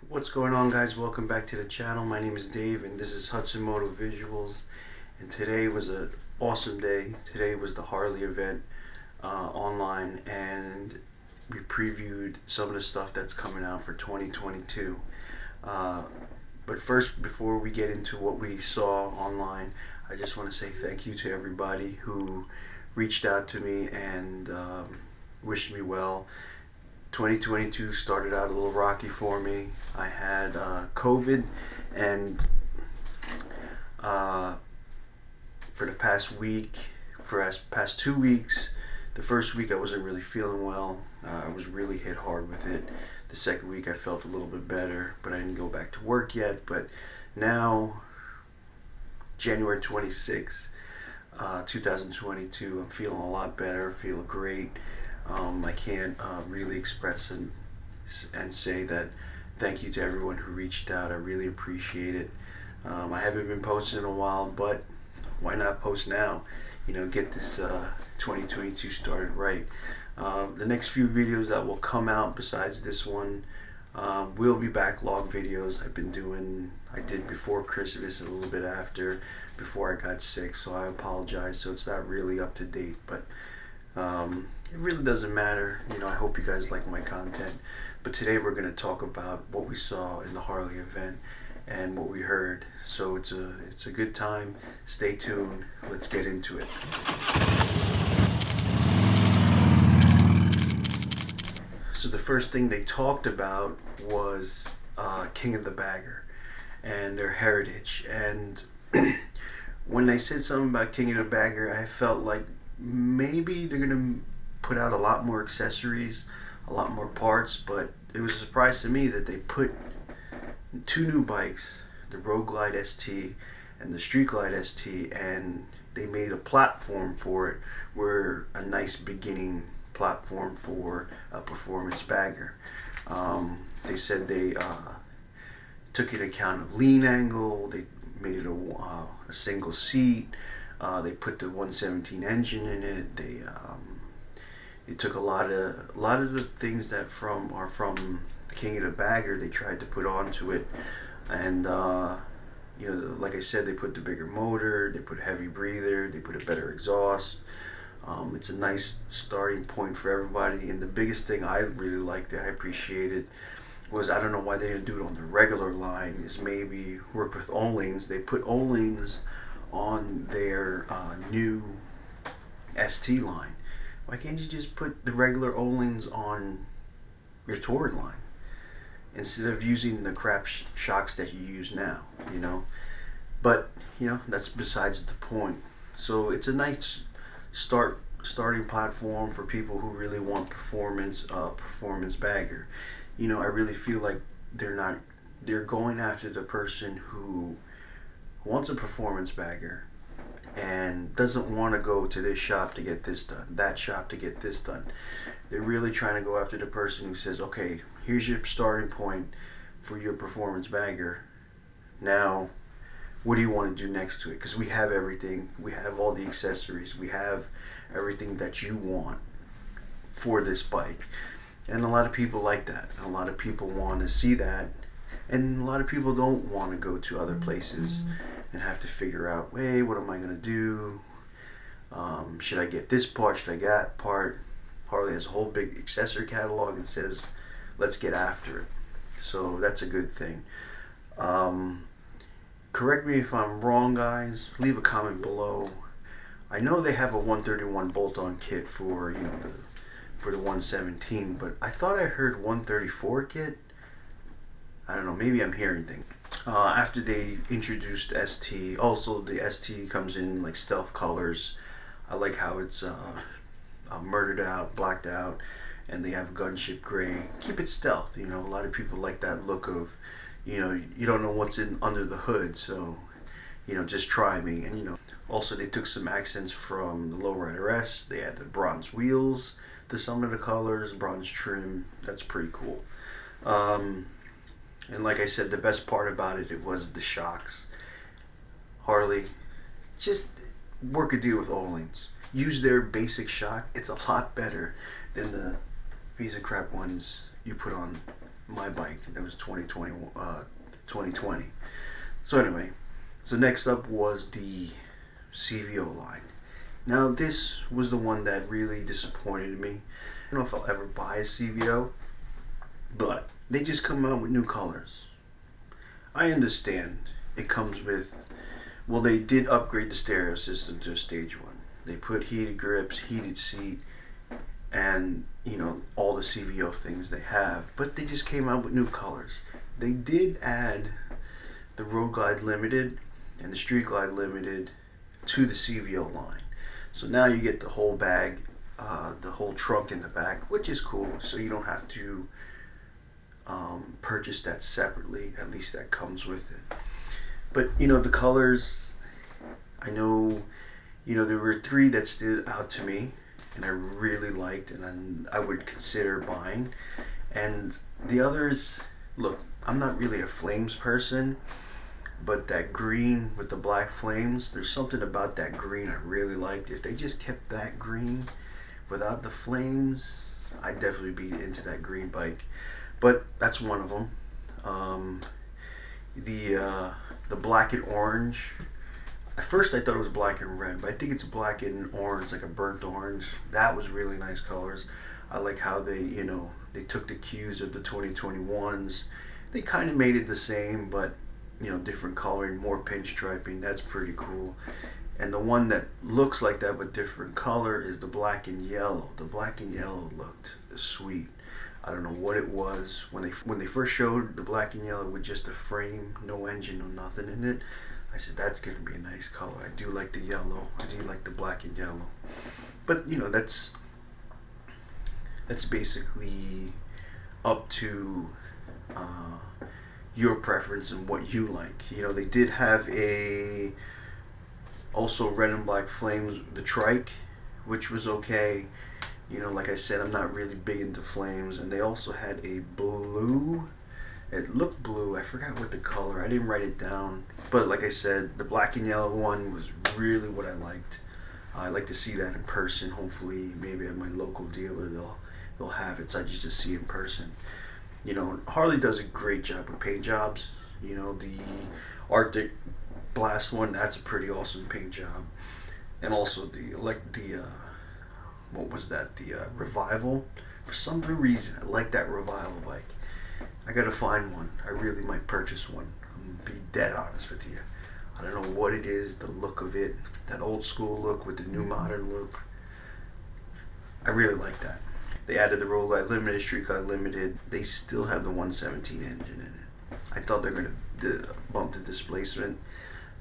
What's going on, guys? Welcome back to the channel. My name is Dave and this is Hudson Moto Visuals, and today was an awesome day. Today was the Harley event online, and we previewed some of the stuff that's coming out for 2022. But first, before we get into what we saw online, I just want to say thank you to everybody who reached out to me and wished me well. 2022 started out a little rocky for me. I had COVID, and for the past week, past 2 weeks, the first week I wasn't really feeling well. I was really hit hard with it. The second week I felt a little bit better, but I didn't go back to work yet. But now, January 26th, 2022, I'm feeling a lot better, feeling great. I can't really express and say that thank you to everyone who reached out. I really appreciate it. I haven't been posting in a while, but why not post now? You know, get this 2022 started right. The next few videos that will come out besides this one will be backlog videos I did before Christmas and a little bit after, before I got sick, so I apologize. So it's not really up to date, but it really doesn't matter. You know, I hope you guys like my content. But today we're going to talk about what we saw in the Harley event and what we heard. So it's a good time. Stay tuned. Let's get into it. So the first thing they talked about was King of the Bagger and their heritage. And when they said something about King of the Bagger, I felt like maybe they're gonna put out a lot more accessories, a lot more parts, but it was a surprise to me that they put two new bikes, the Roguelite St and the Streetlight St, and they made a platform for it, where a nice beginning platform for a performance bagger. They said they took into account of lean angle. They made it a single seat. They put the 117 engine in it. They took a lot of the things that are from the King of the Bagger. They tried to put onto it, and you know, like I said, they put the bigger motor. They put a heavy breather. They put a better exhaust. It's a nice starting point for everybody. And the biggest thing I really liked, that I appreciated, was, I don't know why they didn't do it on the regular line, is maybe work with ohlins. They put ohlins on their new ST line. Why can't you just put the regular ohlins on your touring line instead of using the crap shocks that you use now, you know? But, you know, that's besides the point. So it's a nice starting platform for people who really want performance bagger. You know, I really feel like they're going after the person who wants a performance bagger and doesn't want to go to this shop to get this done, that shop to get this done. They're really trying to go after the person who says, okay, here's your starting point for your performance bagger. Now, what do you want to do next to it? Because we have everything. We have all the accessories. We have everything that you want for this bike. And a lot of people like that. A lot of people want to see that. And a lot of people don't want to go to other places and have to figure out, hey, what am I going to do? Should I get this part? Should I get that part? Harley has a whole big accessory catalog and says, let's get after it. So that's a good thing. Correct me if I'm wrong, guys. Leave a comment below. I know they have a 131 bolt-on kit for, you know, for the 117, but I thought I heard 134 kit. I don't know, maybe I'm hearing things. After they introduced ST, also the ST comes in like stealth colors. I like how it's murdered out, blacked out, and they have gunship gray. Keep it stealth, you know. A lot of people like that look of, you know, you don't know what's under the hood, so, you know, just try me. And, you know, also they took some accents from the Lowrider S. They added bronze wheels to some of the colors, bronze trim. That's pretty cool. And like I said, the best part about it was the shocks. Harley, just work a deal with ohlins. Use their basic shock. It's a lot better than the piece of crap ones you put on my bike. That was 2020. So anyway, so next up was the CVO line. Now this was the one that really disappointed me. I don't know if I'll ever buy a CVO, but they just come out with new colors. I understand it comes with, well, they did upgrade the stereo system to a stage one. They put heated grips, heated seat, and all the CVO things they have, but they just came out with new colors. They did add the Roguelite Limited and the Streetlight Limited to the CVO line. So now you get the whole bag, the whole trunk in the back, which is cool. So you don't have to purchase that separately. At least that comes with it. But the colors, I know, there were 3 that stood out to me and I really liked and I would consider buying. And the others, look, I'm not really a flames person, but that green with the black flames, there's something about that green I really liked. If they just kept that green without the flames, I'd definitely be into that green bike. But that's one of them. The black and orange. At first I thought it was black and red, but I think it's black and orange, like a burnt orange. That was really nice colors. I like how they took the cues of the 2021s. They kind of made it the same, but different coloring, more pinstriping. That's pretty cool. And the one that looks like that but different color is the black and yellow. The black and yellow looked sweet. I don't know what it was when they first showed the black and yellow with just a frame, no engine, no nothing in it. I said that's gonna be a nice color. I do like the yellow. I do like the black and yellow. But that's basically up to your preference and what you like. They did have also red and black flames, the trike, which was okay. Like I said, I'm not really big into flames. And they also had a blue. It looked blue. I forgot what the color. I didn't write it down. But like I said, the black and yellow one was really what I liked. I like to see that in person. Hopefully, maybe at my local dealer they'll have it, so I just to see it in person. Harley does a great job with paint jobs. The Arctic Blast one, that's a pretty awesome paint job. And also the what was that? The Revival. For some reason, I like that Revival bike. I gotta find one. I really might purchase one. I'm gonna be dead honest with you. I don't know what it is, the look of it, that old school look with the new modern look. I really like that. They added the Roguelite Limited, Streetlight Limited. They still have the 117 engine in it. I thought they were going to bump the displacement.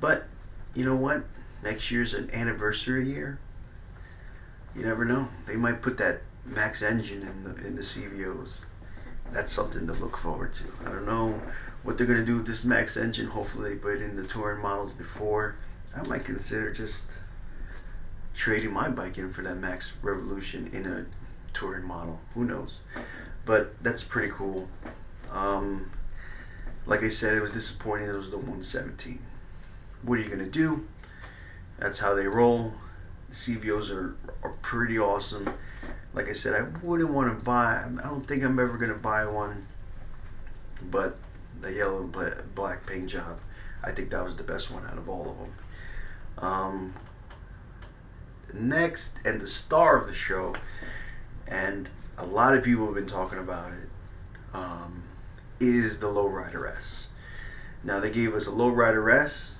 But, you know what? Next year's an anniversary year. You never know. They might put that max engine in the CVOs. That's something to look forward to. I don't know what they're going to do with this max engine. Hopefully they put it in the touring models before. I might consider just trading my bike in for that max revolution in a touring model. Who knows? But that's pretty cool. Like I said, it was disappointing. It was the 117. What are you going to do? That's how they roll. The CVOs are pretty awesome. Like I said, I wouldn't want to buy, I don't think I'm ever going to buy one, but the yellow and black paint job, I think that was the best one out of all of them. Next, and the star of the show, and a lot of people have been talking about it, is the Lowrider S. Now they gave us a Lowrider S,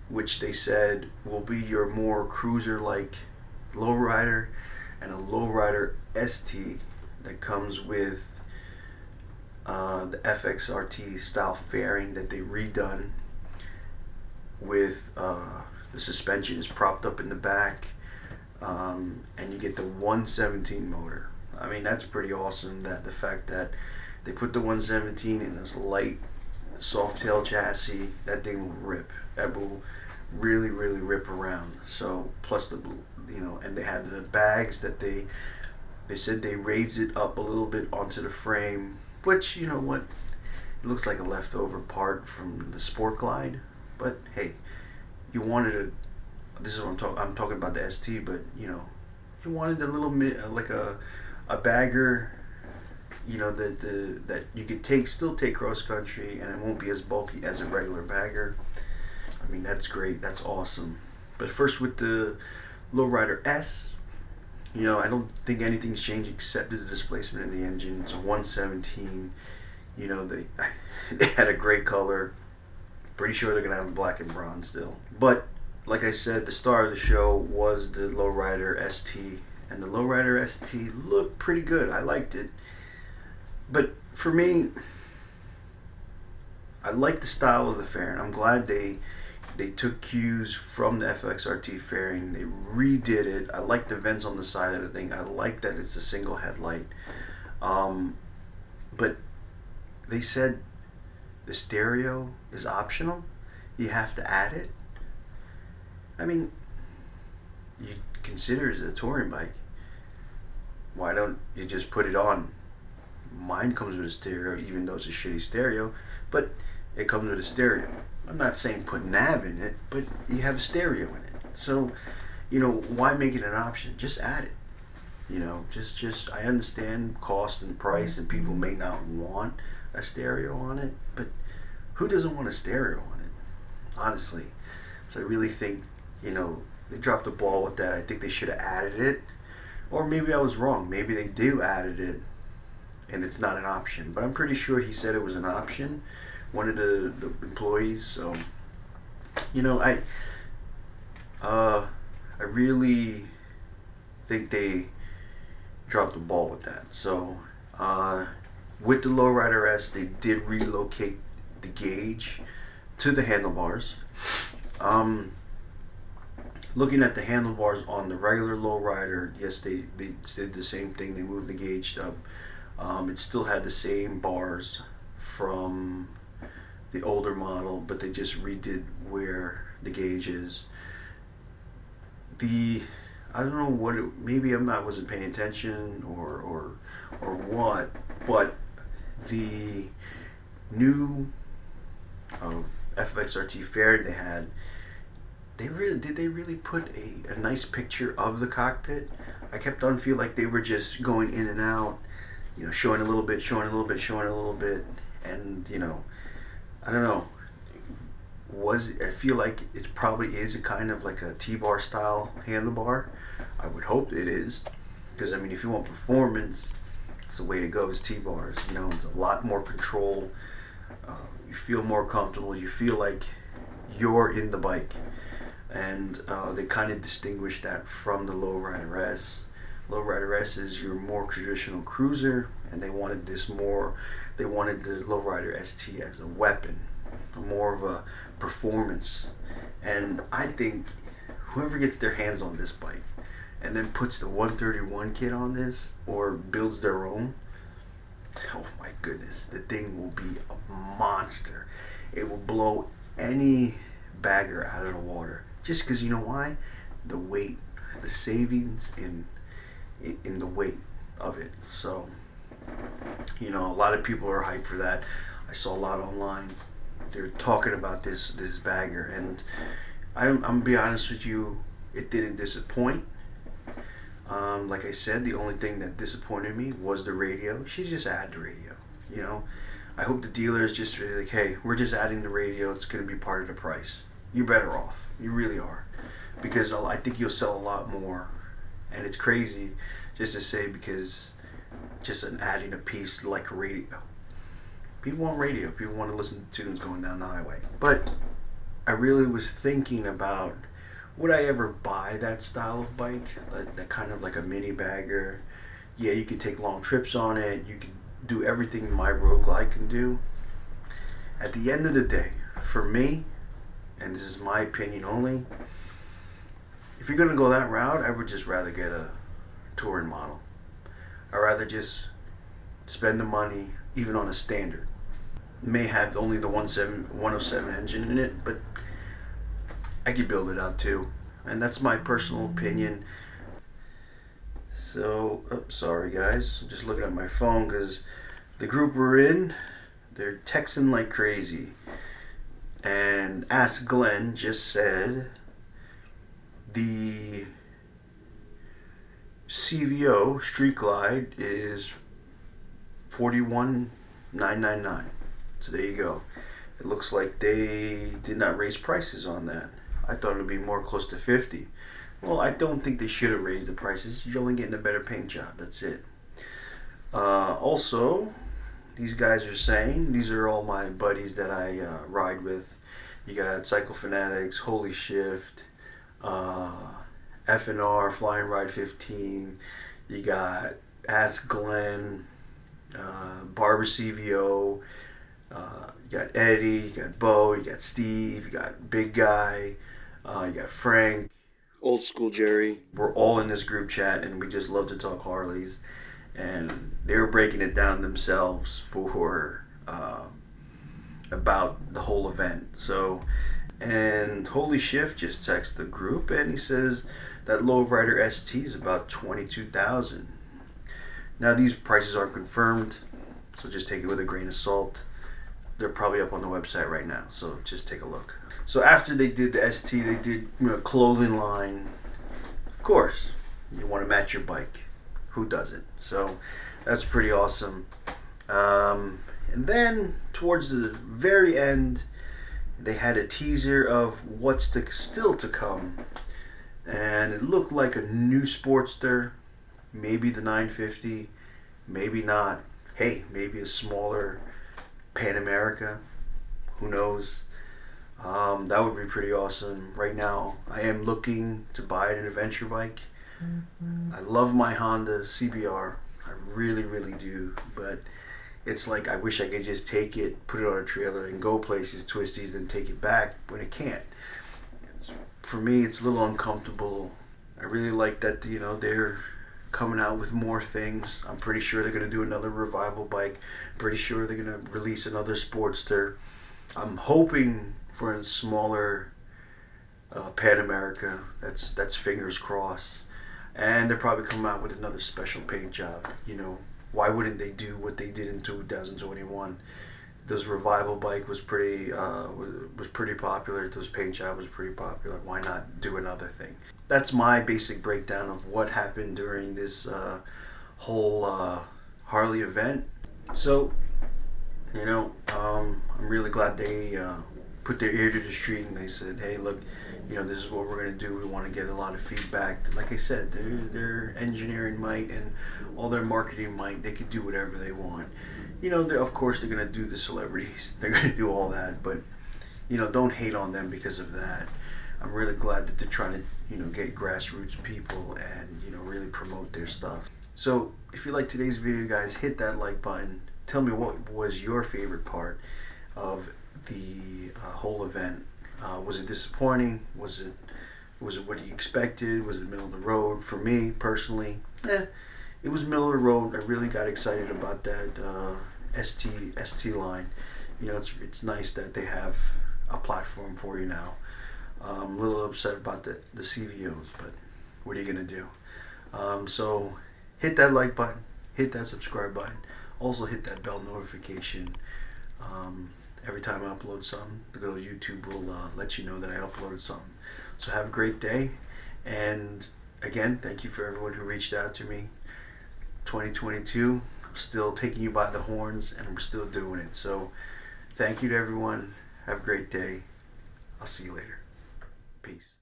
which they said will be your more cruiser-like lowrider, and a Lowrider ST that comes with the FXRT style fairing that they redone with the suspension is propped up in the back, and you get the 117 motor. I mean, that's pretty awesome, that the fact that they put the 117 in this light soft tail chassis. That thing will rip. That will really rip around. So plus the and they had the bags that they said they raised it up a little bit onto the frame, which, you know what, it looks like a leftover part from the Sport Glide, but hey, you wanted a, this is what I'm talking about the ST, but you wanted a little like a bagger that you could still take cross country, and it won't be as bulky as a regular bagger. I mean, that's great. That's awesome. But first with the Lowrider S, I don't think anything's changed except the displacement in the engine. It's a 117. They had a gray color. Pretty sure they're gonna have a black and bronze still. But like I said, the star of the show was the Lowrider ST, and the Lowrider ST looked pretty good. I liked it. But for me, I like the style of the fairing. I'm glad they took cues from the FXRT fairing. They redid it. I like the vents on the side of the thing. I like that it's a single headlight. But they said the stereo is optional. You have to add it. I mean, you consider it as a touring bike. Why don't you just put it on? Mine comes with a stereo, even though it's a shitty stereo, but it comes with a stereo. I'm not saying put nav in it, but you have a stereo in it. So, why make it an option? Just add it. Just I understand cost and price, and people may not want a stereo on it, but who doesn't want a stereo on it? Honestly. So I really think, they dropped the ball with that. I think they should have added it. Or maybe I was wrong. Maybe they do added it and it's not an option. But I'm pretty sure he said it was an option. One of the employees. So, I really think they dropped the ball with that. So, with the Lowrider S, they did relocate the gauge to the handlebars. Looking at the handlebars on the regular Lowrider, yes, they did the same thing. They moved the gauge up. It still had the same bars from the older model, but they just redid where the gauge is. I don't know what maybe wasn't paying attention or what, but the new FXRT fairing they had, they really put a nice picture of the cockpit? I kept on feeling like they were just going in and out, showing a little bit, showing a little bit, showing a little bit, and I don't know. I feel like it probably is a kind of like a T-bar style handlebar. I would hope it is, because I mean, if you want performance, it's the way to go. Is T-bars. It's a lot more control. You feel more comfortable. You feel like you're in the bike, and they kind of distinguish that from the Lowrider S. Lowrider S is your more traditional cruiser, and they wanted they wanted the Lowrider ST as a weapon, more of a performance. And I think whoever gets their hands on this bike and then puts the 131 kit on this or builds their own, oh my goodness, the thing will be a monster. It will blow any bagger out of the water, just because why? The weight, the savings in the weight of it. So a lot of people are hyped for that. I saw a lot online. They're talking about this bagger, and I'm gonna be honest with you, it didn't disappoint. Like I said, the only thing that disappointed me was the radio. She just add the radio. I hope the dealer is just really like, hey, we're just adding the radio. It's going to be part of the price. You're better off. You really are, because I think you'll sell a lot more. And it's crazy just to say, because just adding a piece like radio. People want radio. People want to listen to tunes going down the highway. But I really was thinking about, would I ever buy that style of bike? That kind of like a mini bagger. Yeah, you can take long trips on it. You can do everything my Roguelite can do. At the end of the day, for me, and this is my opinion only, if you're going to go that route, I would just rather get a touring model. I'd rather just spend the money, even on a standard. It may have only the 107 engine in it, but I could build it out too. And that's my personal opinion. So, sorry guys, I'm just looking at my phone because the group we're in, they're texting like crazy. And Ask Glenn just said the CVO Street Glide is $41,999. So there you go. It looks like they did not raise prices on that. I thought it would be more close to 50. Well, I don't think they should have raised the prices. You're only getting a better paint job. That's it. Also, these guys are saying, these are all my buddies that I ride with. You got Cycle Fanatics, Holy Shift, F&R, Flying Ride 15. You got Ask Glenn, Barber CVO. You got Eddie, you got Bo, you got Steve, you got Big Guy, you got Frank, Old School Jerry. We're all in this group chat and we just love to talk Harleys. And they were breaking it down themselves for about the whole event. So, and Holy Shift just texted the group and he says that Lowrider ST is about $22,000. Now these prices aren't confirmed, so just take it with a grain of salt. They're probably up on the website right now, so just take a look. So after they did the ST, they did clothing line. Of course, you want to match your bike. Who doesn't? So that's pretty awesome. And then towards the very end, they had a teaser of what's still to come. And it looked like a new Sportster, maybe the 950, maybe not. Hey, maybe a smaller Pan America, who knows? That would be pretty awesome. Right now, I am looking to buy an adventure bike. I love my Honda CBR. I really, really do. But it's like I wish I could just take it, put it on a trailer, and go places, twisties, then take it back, but it can't. For me, it's a little uncomfortable. I really like that, they're coming out with more things. I'm pretty sure they're going to do another revival bike. Pretty sure they're going to release another Sportster. I'm hoping for a smaller Pan America. That's fingers crossed. And they're probably coming out with another special paint job. Why wouldn't they do what they did in 2021? This revival bike was pretty popular. This paint job was pretty popular. Why not do another thing? That's my basic breakdown of what happened during this whole Harley event. So, I'm really glad they put their ear to the street and they said, hey, look, this is what we're going to do. We want to get a lot of feedback. Like I said, their engineering might and all their marketing might, they could do whatever they want. Of course they're going to do the celebrities. They're going to do all that, but, don't hate on them because of that. I'm really glad that they're trying to, get grassroots people and, really promote their stuff. So if you like today's video, guys, hit that like button. Tell me what was your favorite part of the whole event. Was it disappointing? Was it what you expected? Was it middle of the road? For me personally, it was middle of the road. I really got excited about that ST line. It's nice that they have a platform for you now. I'm a little upset about the CVOs, but what are you gonna do? So hit that like button, hit that subscribe button, also hit that bell notification. Every time I upload something, the good old YouTube will let you know that I uploaded something. So have a great day, and again, thank you for everyone who reached out to me. 2022, I'm still taking you by the horns, and we're still doing it. So thank you to everyone. Have a great day. I'll see you later. Peace.